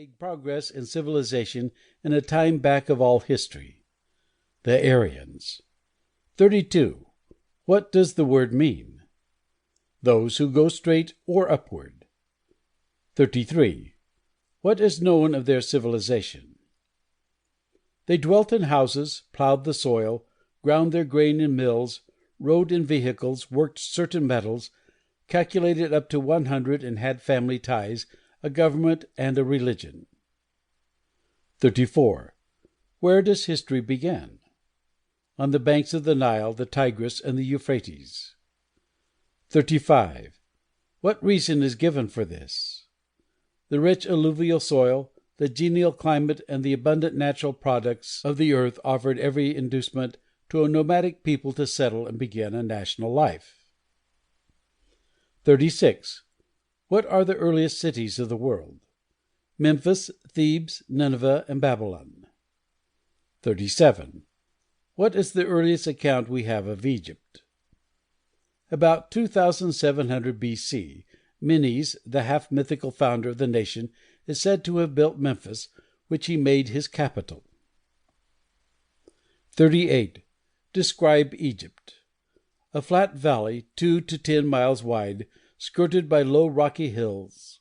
made progress in civilization in a time back of all history. The Aryans. 32. What does the word mean? Those who go straight or upward. 33. What is known of their civilization? They dwelt in houses, plowed the soil, ground their grain in mills, rode in vehicles, worked certain metals, calculated up to 100, and had family ties, a government, and a religion. 34. Where does history begin? On the banks of the Nile, the Tigris, and the Euphrates. 35. What reason is given for this? The rich alluvial soil, the genial climate, and the abundant natural products of the earth offered every inducement to a nomadic people to settle and begin a national life. 36. What are the earliest cities of the world? Memphis, Thebes, Nineveh, and Babylon. 37. What is the earliest account we have of Egypt? About 2700 B.C., Menes, the half-mythical founder of the nation, is said to have built Memphis, which he made his capital. 38. Describe Egypt. A flat valley, 2 to 10 miles wide, skirted by low rocky hills.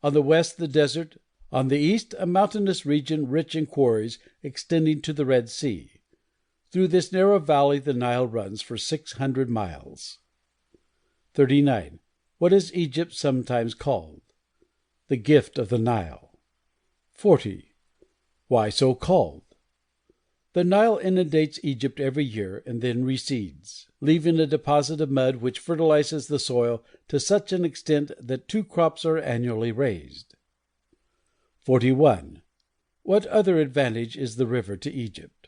On the west the desert, on the east a mountainous region rich in quarries extending to the Red Sea. Through this narrow valley the Nile runs for 600 miles. 39. What is Egypt sometimes called? The gift of the Nile. 40. Why so called? The Nile inundates Egypt every year and then recedes, leaving a deposit of mud which fertilizes the soil to such an extent that 2 crops are annually raised. 41. What other advantage is the river to Egypt?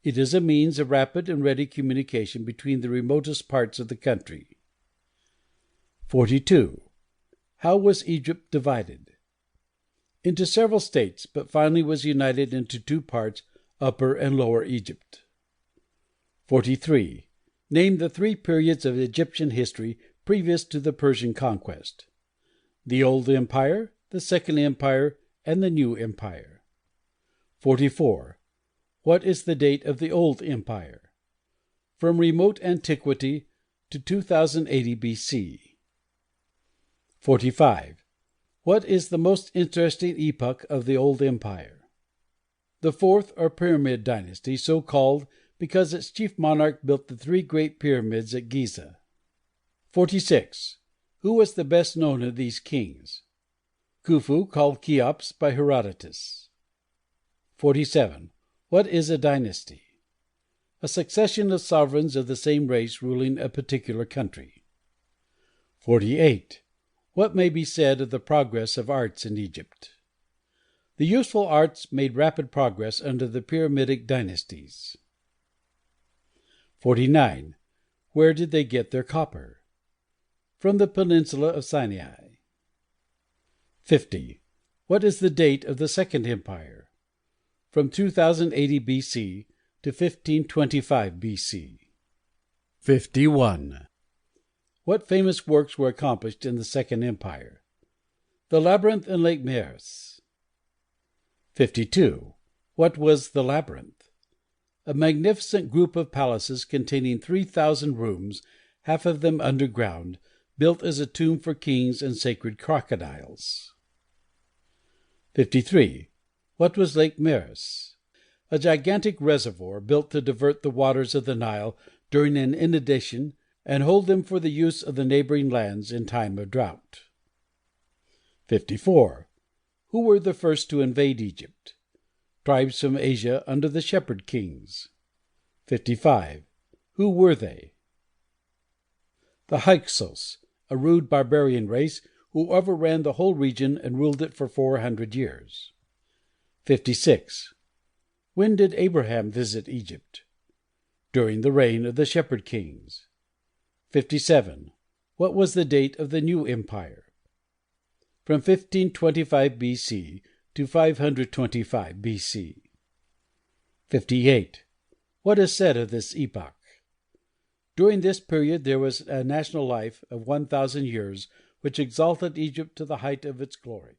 It is a means of rapid and ready communication between the remotest parts of the country. 42. How was Egypt divided? Into several states, but finally was united into 2 parts, Upper and Lower Egypt. 43. Name the 3 periods of Egyptian history previous to the Persian conquest. The Old Empire, the Second Empire, and the New Empire. 44. What is the date of the Old Empire? From remote antiquity to 2080 B.C. 45. What is the most interesting epoch of the Old Empire? The 4th or Pyramid dynasty, so called because its chief monarch built the 3 great pyramids at Giza. 46. Who was the best known of these kings? Khufu, called Cheops by Herodotus. 47. What is a dynasty? A succession of sovereigns of the same race ruling a particular country. 48. What may be said of the progress of arts in Egypt? The useful arts made rapid progress under the Pyramidic dynasties. 49. Where did they get their copper? From the peninsula of Sinai. 50. What is the date of the Second Empire? From 2080 B.C. to 1525 B.C. 51. What famous works were accomplished in the Second Empire? The Labyrinth and Lake Meres. 52. What was the Labyrinth? A magnificent group of palaces containing 3,000 rooms, half of them underground, built as a tomb for kings and sacred crocodiles. 53. What was Lake Meres? A gigantic reservoir built to divert the waters of the Nile during an inundation and hold them for the use of the neighboring lands in time of drought. 54. Who were the first to invade Egypt? Tribes from Asia under the shepherd kings. 55. Who were they? The Hyksos, a rude barbarian race who overran the whole region and ruled it for 400 years. 56. When did Abraham visit Egypt? During the reign of the shepherd kings. 57. What was the date of the New Empire? From 1525 B.C. to 525 B.C. 58. What is said of this epoch? During this period there was a national life of 1,000 years which exalted Egypt to the height of its glory.